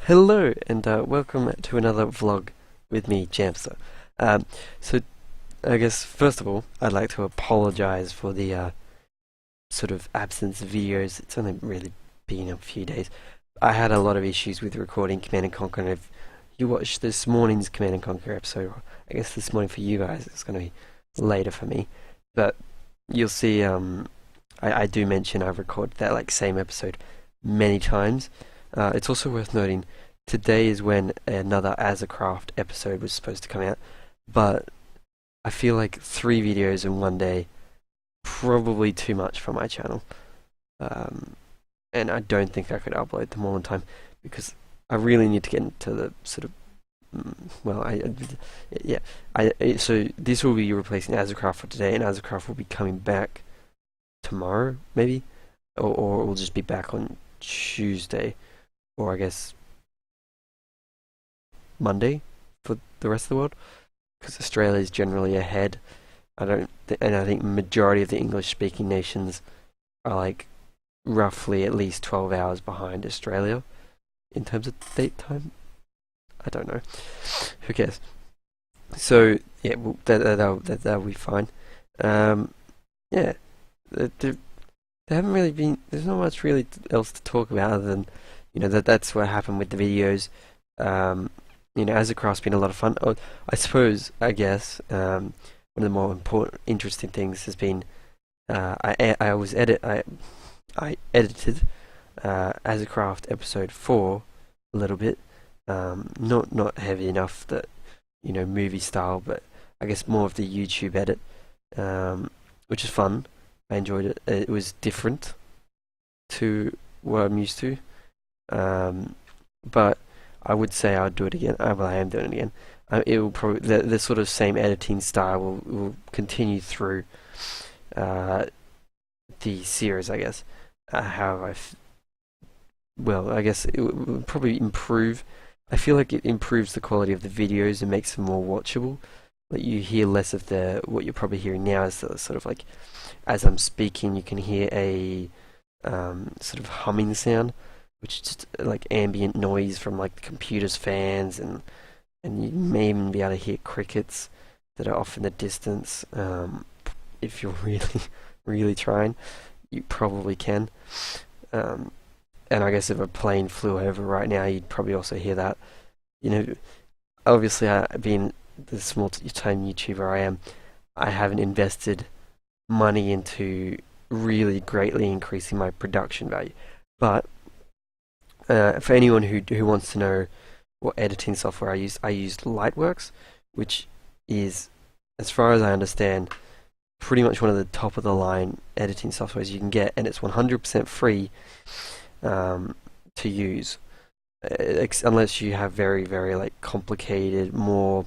Hello and welcome to another vlog with me, Jamster. So I guess first of all, I'd like to apologize for the sort of absence of videos. It's only really been a few days. I had a lot of issues with recording Command and Conquer, and if you watched this morning's Command and Conquer episode, I guess this morning for you guys, it's going to be later for me. But you'll see, I do mention I've recorded that same episode many times. It's also worth noting, today is when another Azacraft episode was supposed to come out, but I feel like 3 videos in one day, probably too much for my channel. And I don't think I could upload them all in time, because I really need to get into the sort of, so this will be replacing Azacraft for today, and Azacraft will be coming back tomorrow, maybe, or it will just be back on Tuesday, or I guess Monday for the rest of the world, because Australia is generally ahead. And I think majority of the English-speaking nations are roughly at least 12 hours behind Australia in terms of date time. I don't know. Who cares? So yeah, well, that'll be fine. Yeah, there haven't really been. There's not much really else to talk about other than that's what happened with the videos. Azacraft's been a lot of fun. Oh, I guess one of the more important, interesting things has been I edited Azacraft episode 4 a little bit. Not heavy enough that movie style, but I guess more of the YouTube edit, which is fun. I enjoyed it. It was different to what I'm used to, but I would say I would do it again. Well, I am doing it again. It will probably the sort of same editing style will continue through the series, I guess. However, I guess it will probably improve. I feel like it improves the quality of the videos and makes them more watchable. You hear less of what you're probably hearing now is the sort of as I'm speaking, you can hear a sort of humming sound, which is just ambient noise from the computer's fans, and you may even be able to hear crickets that are off in the distance. If you're really trying, you probably can. And I guess if a plane flew over right now, you'd probably also hear that. Obviously, being the small-time YouTuber I haven't invested money into really greatly increasing my production value. But for anyone who wants to know what editing software I used Lightworks, which is, as far as I understand, pretty much one of the top of the line editing softwares you can get, and it's 100% free to use, unless you have very complicated, more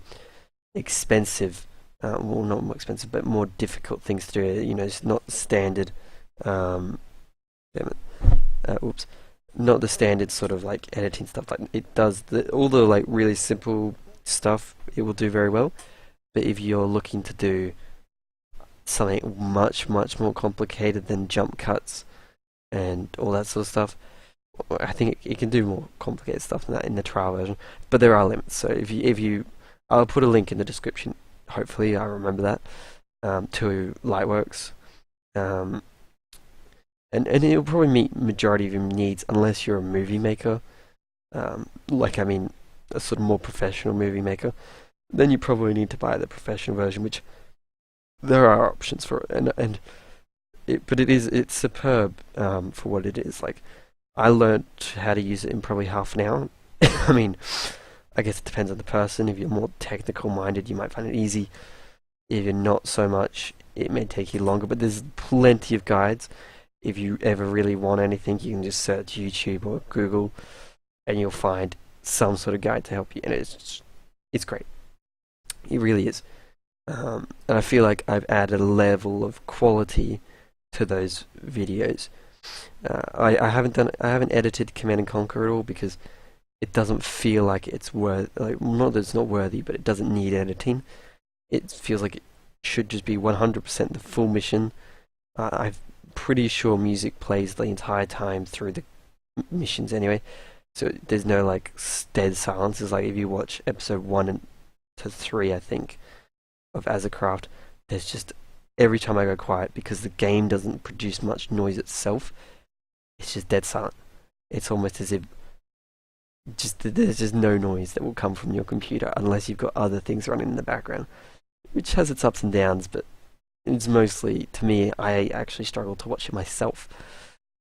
expensive, well, not more expensive, but more difficult things to do. It's not standard. Oops. Not the standard sort of editing stuff. It does all the really simple stuff. It will do very well. But if you're looking to do something much more complicated than jump cuts and all that sort of stuff, I think it can do more complicated stuff than that in the trial version. But there are limits. So if you I'll put a link in the description. Hopefully I remember that, to Lightworks. And it'll probably meet majority of your needs unless you're a movie maker, a sort of more professional movie maker. Then you probably need to buy the professional version, which there are options for it, but it's superb for what it is. I learned how to use it in probably half an hour. I guess it depends on the person. If you're more technical minded, you might find it easy. If you're not so much, it may take you longer. But there's plenty of guides. If you ever really want anything, you can just search YouTube or Google, and you'll find some sort of guide to help you. And it's great. It really is. And I feel like I've added a level of quality to those videos. I haven't edited Command and Conquer at all, because it doesn't feel like it's not that it's not worthy, but it doesn't need editing. It feels like it should just be 100% the full mission. I'm pretty sure music plays the entire time through the missions anyway, So there's no like dead silence. It's like if you watch episode 1 to 3, I think, of Azacraft, there's just every time I go quiet because the game doesn't produce much noise itself. It's just dead silent. It's almost as if just there's just no noise that will come from your computer unless you've got other things running in the background, which has its ups and downs, but it's mostly, to me, I actually struggle to watch it myself.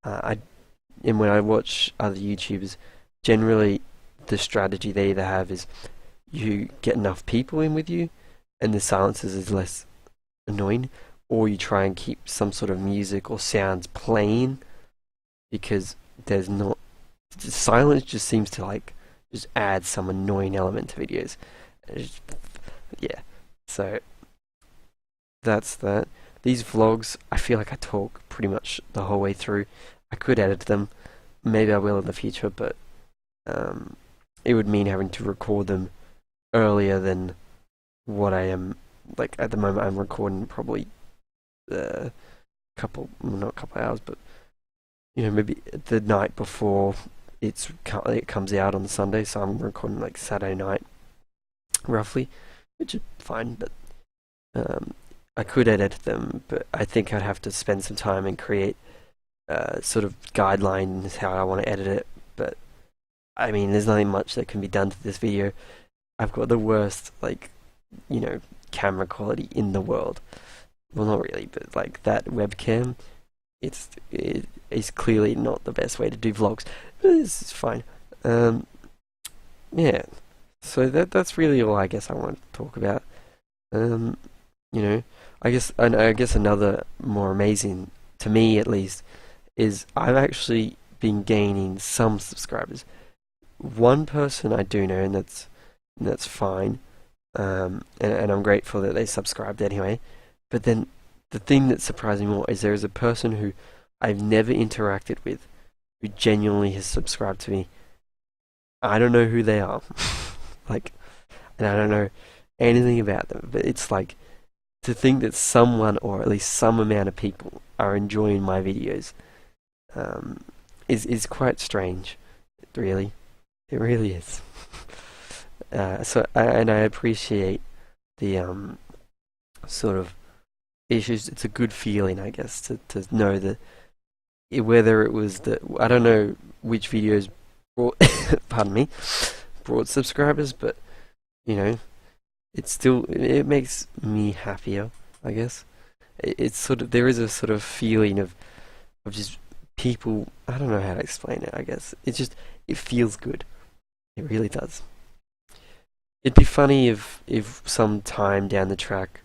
And when I watch other YouTubers, generally the strategy they either have is you get enough people in with you, and the silences is less annoying, or you try and keep some sort of music or sounds playing because there's not silence just seems to like just add some annoying element to videos. Yeah, so that's that. These vlogs, I feel like I talk pretty much the whole way through. I could edit them, maybe I will in the future, but it would mean having to record them earlier than what I am. Like at the moment, I'm recording probably a couple, well, not a couple hours, but maybe the night before it comes out on Sunday. So I'm recording like Saturday night, roughly, which is fine. But I could edit them, but I think I'd have to spend some time and create sort of guidelines how I want to edit it. But I mean, there's nothing much that can be done to this video. I've got the worst, like, camera quality in the world. Well, not really, but like that webcam, it is clearly not the best way to do vlogs. But this is fine. Yeah. So that's really all I guess I want to talk about. I guess another more amazing, to me at least, is I've actually been gaining some subscribers. One person I do know, and that's fine. And I'm grateful that they subscribed anyway. But then the thing that surprised me more is there is a person who I've never interacted with who genuinely has subscribed to me. I don't know who they are. Like, and I don't know anything about them, but it's like to think that someone, or at least some amount of people, are enjoying my videos is quite strange. Really, it really is. And I appreciate the sort of issues. It's a good feeling, I guess, to know that whether it was that I don't know which videos brought, pardon me, brought subscribers, but it makes me happier, I guess. It's sort of, there is a sort of feeling of just people. I don't know how to explain it. I guess it feels good. It really does. It'd be funny if some time down the track,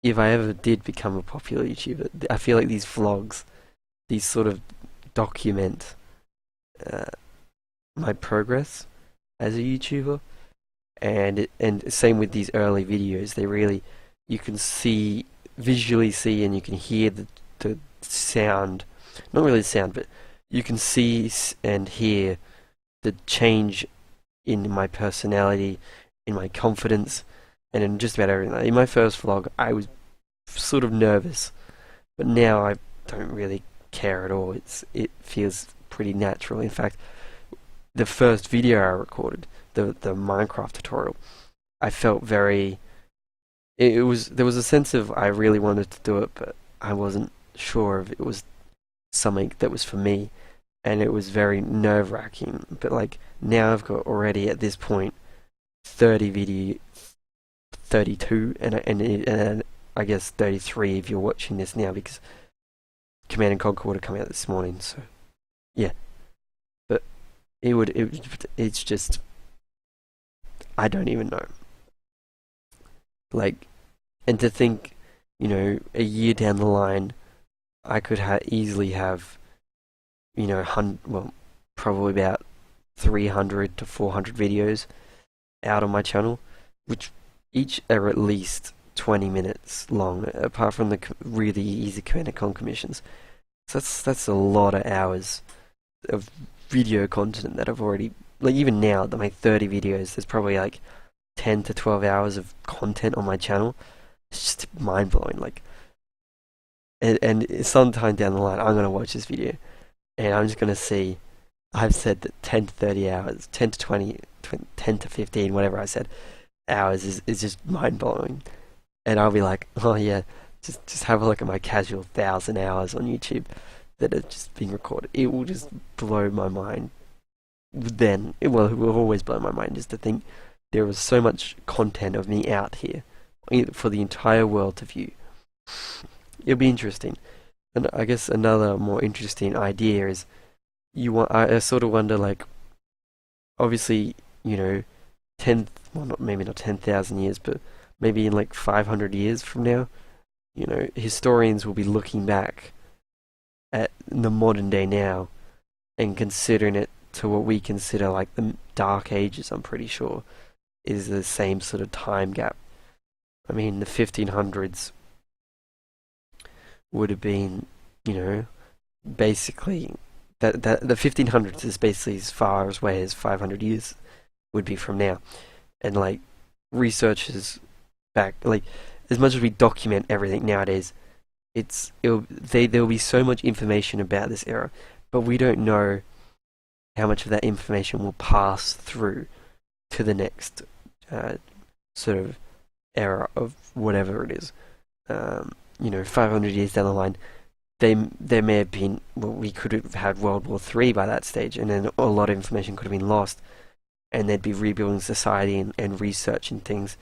if I ever did become a popular YouTuber, I feel like these vlogs, these sort of document my progress as a YouTuber, and same with these early videos. They really, you can visually see, and you can hear the sound, not really the sound, but you can see and hear the change in my personality, in my confidence, and in just about everything. In my first vlog, I was sort of nervous, but now I don't really care at all. It feels pretty natural. In fact, the first video I recorded, the Minecraft tutorial, I felt very. There was a sense of I really wanted to do it, but I wasn't sure if it was something that was for me, and it was very nerve-wracking. But like now, I've got already at this point 32, and I guess 33 if you're watching this now, because Command and Conquer would have come out this morning. So yeah, but it's just, I don't even know. Like, and to think, a year down the line, I could easily have, probably about 300 to 400 videos out on my channel, which each are at least 20 minutes long, apart from the really easy Command and Conquer missions. So that's a lot of hours of video content that I've already, like, even now, my 30 videos, there's probably like 10 to 12 hours of content on my channel. It's just mind-blowing. Like, and sometime down the line, I'm going to watch this video, and I'm just going to see I've said that 10 to 30 hours, 10 to 20, 10 to 15, whatever I said, hours is just mind blowing. And I'll be like, oh yeah, just have a look at my casual 1,000 hours on YouTube that are just being recorded. It will just blow my mind. Well, it will always blow my mind just to think there is so much content of me out here for the entire world to view. It'll be interesting. And I guess another more interesting idea is I sort of wonder, like, obviously, you know, 10, well, not maybe not 10,000 years, but maybe in like 500 years from now, you know, historians will be looking back at the modern day now and considering it to what we consider like the Dark Ages. I'm pretty sure is the same sort of time gap. I mean, the 1500s would have been, you know, basically that the 1500s is basically as far away as 500 years would be from now. And like researchers back, like as much as we document everything nowadays, there'll be so much information about this era, but we don't know how much of that information will pass through to the next sort of era of whatever it is. You know, 500 years down the line, there may have been, well, we could have had World War III by that stage, and then a lot of information could have been lost, and they'd be rebuilding society and researching things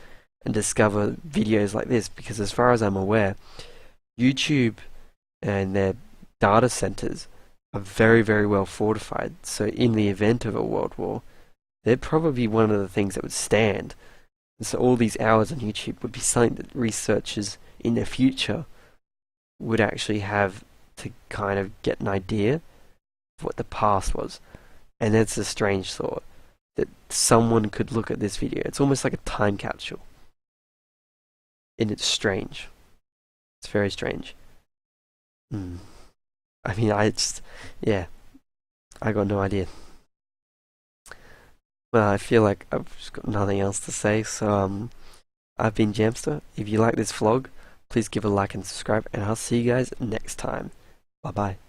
and discover videos like this, because as far as I'm aware, YouTube and their data centers are very, very well fortified. So in the event of a world war, they're probably one of the things that would stand. And so all these hours on YouTube would be something that researchers in the future would actually have to kind of get an idea of what the past was. And that's a strange thought, that someone could look at this video. It's almost like a time capsule. And it's strange. It's very strange. I mean, yeah, I got no idea. Well, I feel like I've just got nothing else to say, so I've been Jamster. If you like this vlog, please give a like and subscribe, and I'll see you guys next time. Bye bye.